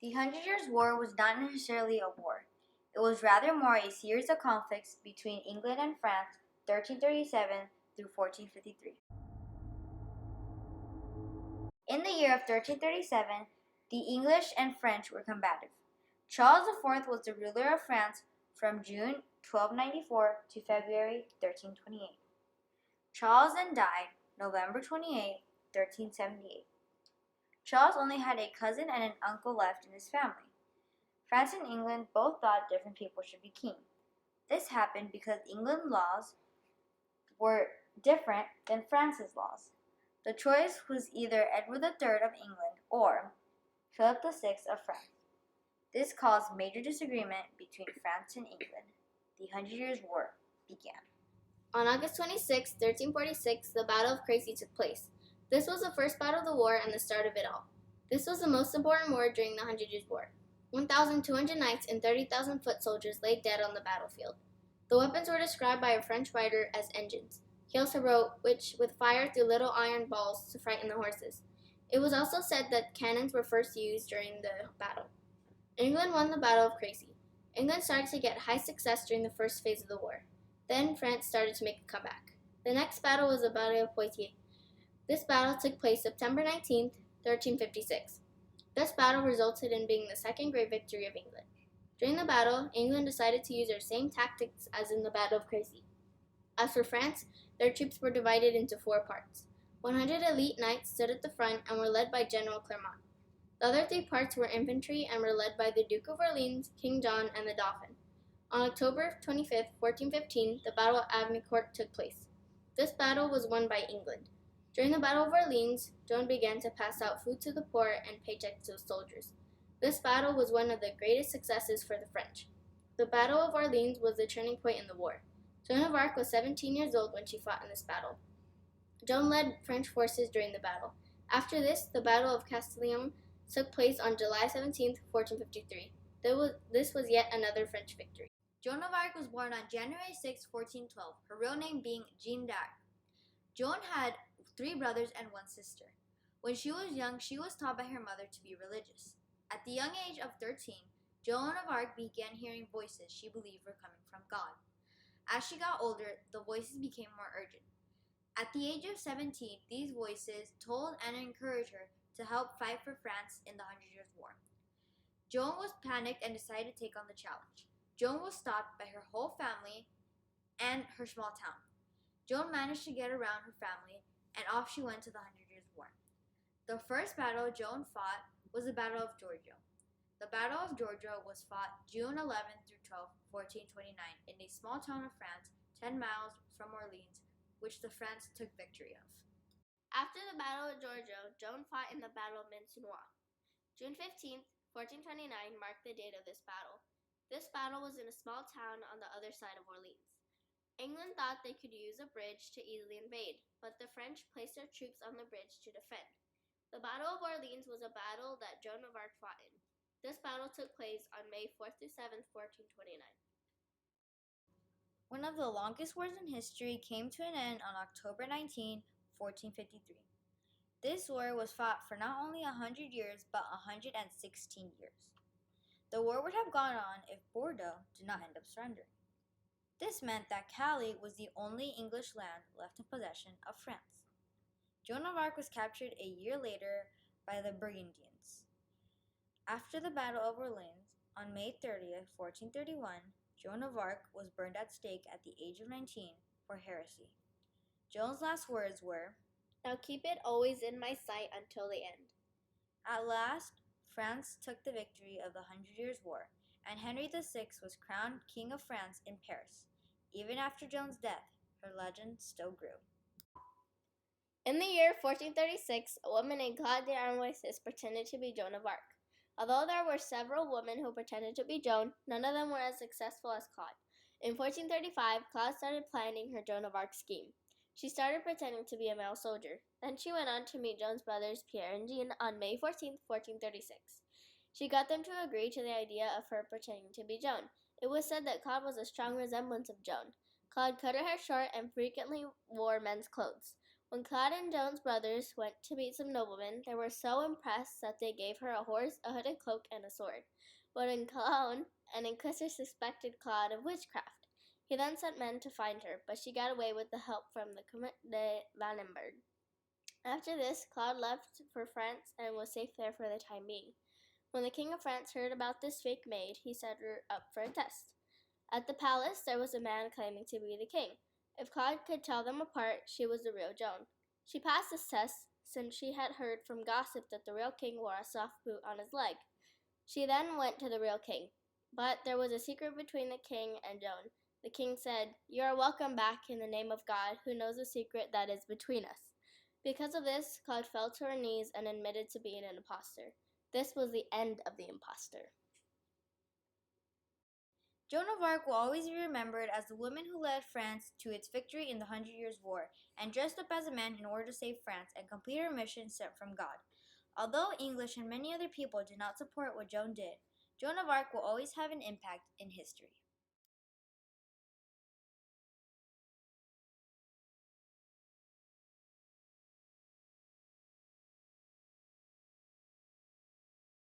The Hundred Years' War was not necessarily a war. It was rather more a series of conflicts between England and France, 1337 through 1453. In the year of 1337, the English and French were combative. Charles IV was the ruler of France from June 1294 to February 1328. Charles then died November 28, 1378. Charles only had a cousin and an uncle left in his family. France and England both thought different people should be king. This happened because England's laws were different than France's laws. The choice was either Edward III of England or Philip VI of France. This caused major disagreement between France and England. The Hundred Years' War began. On August 26, 1346, the Battle of Crécy took place. This was the first battle of the war and the start of it all. This was the most important war during the Hundred Years' War. 1,200 knights and 30,000 foot soldiers lay dead on the battlefield. The weapons were described by a French writer as engines. He also wrote, which would fire through little iron balls to frighten the horses. It was also said that cannons were first used during the battle. England won the Battle of Crécy. England started to get high success during the first phase of the war. Then France started to make a comeback. The next battle was the Battle of Poitiers. This battle took place September 19, 1356. This battle resulted in being the second great victory of England. During the battle, England decided to use their same tactics as in the Battle of Crécy. As for France, their troops were divided into 4 parts. 100 elite knights stood at the front and were led by General Clermont. The other 3 parts were infantry and were led by the Duke of Orleans, King John, and the Dauphin. On October 25, 1415, the Battle of Agincourt took place. This battle was won by England. During the Battle of Orleans, Joan began to pass out food to the poor and paychecks to the soldiers. This battle was one of the greatest successes for the French. The Battle of Orleans was the turning point in the war. Joan of Arc was 17 years old when she fought in this battle. Joan led French forces during the battle. After this, the Battle of Castellon took place on July 17, 1453. This was yet another French victory. Joan of Arc was born on January 6, 1412, her real name being Jeanne d'Arc. Joan had 3 brothers and 1 sister. When she was young, she was taught by her mother to be religious. At the young age of 13, Joan of Arc began hearing voices she believed were coming from God. As she got older, the voices became more urgent. At the age of 17, these voices told and encouraged her to help fight for France in the Hundred Years' War. Joan was panicked and decided to take on the challenge. Joan was stopped by her whole family and her small town. Joan managed to get around her family, and off she went to the Hundred Years' War. The first battle Joan fought was the Battle of Georgia. The Battle of Georgia was fought June 11 through 12, 1429, in a small town of France, 10 miles from Orleans, which the French took victory of. After the Battle of Georgia, Joan fought in the Battle of Mincenois. June 15, 1429 marked the date of this battle. This battle was in a small town on the other side of Orleans. England thought they could use a bridge to easily invade, but the French placed their troops on the bridge to defend. The Battle of Orleans was a battle that Joan of Arc fought in. This battle took place on May 4th through 7th, 1429. One of the longest wars in history came to an end on October 19, 1453. This war was fought for not only 100 years, but 116 years. The war would have gone on if Bordeaux did not end up surrendering. This meant that Calais was the only English land left in possession of France. Joan of Arc was captured a year later by the Burgundians. After the Battle of Orleans, on May 30th, 1431, Joan of Arc was burned at stake at the age of 19 for heresy. Joan's last words were, "Now keep it always in my sight until the end." At last, France took the victory of the Hundred Years' War, and Henry VI was crowned King of France in Paris. Even after Joan's death, her legend still grew. In the year 1436, a woman named Claude d'Armboise pretended to be Joan of Arc. Although there were several women who pretended to be Joan, none of them were as successful as Claude. In 1435, Claude started planning her Joan of Arc scheme. She started pretending to be a male soldier. Then she went on to meet Joan's brothers Pierre and Jean on May 14, 1436. She got them to agree to the idea of her pretending to be Joan. It was said that Claude was a strong resemblance of Joan. Claude cut her hair short and frequently wore men's clothes. When Claude and Joan's brothers went to meet some noblemen, they were so impressed that they gave her a horse, a hooded cloak, and a sword. But in Cologne, an inquisitor suspected Claude of witchcraft. He then sent men to find her, but she got away with the help from the Comte de Lanenberg. After this, Claude left for France and was safe there for the time being. When the King of France heard about this fake maid, he set her up for a test. At the palace, there was a man claiming to be the king. If Claude could tell them apart, she was the real Joan. She passed this test since she had heard from gossip that the real king wore a soft boot on his leg. She then went to the real king. But there was a secret between the king and Joan. The king said, "You are welcome back in the name of God, who knows the secret that is between us." Because of this, Claude fell to her knees and admitted to being an impostor. This was the end of the impostor. Joan of Arc will always be remembered as the woman who led France to its victory in the Hundred Years' War and dressed up as a man in order to save France and complete her mission sent from God. Although English and many other people did not support what Joan did, Joan of Arc will always have an impact in history.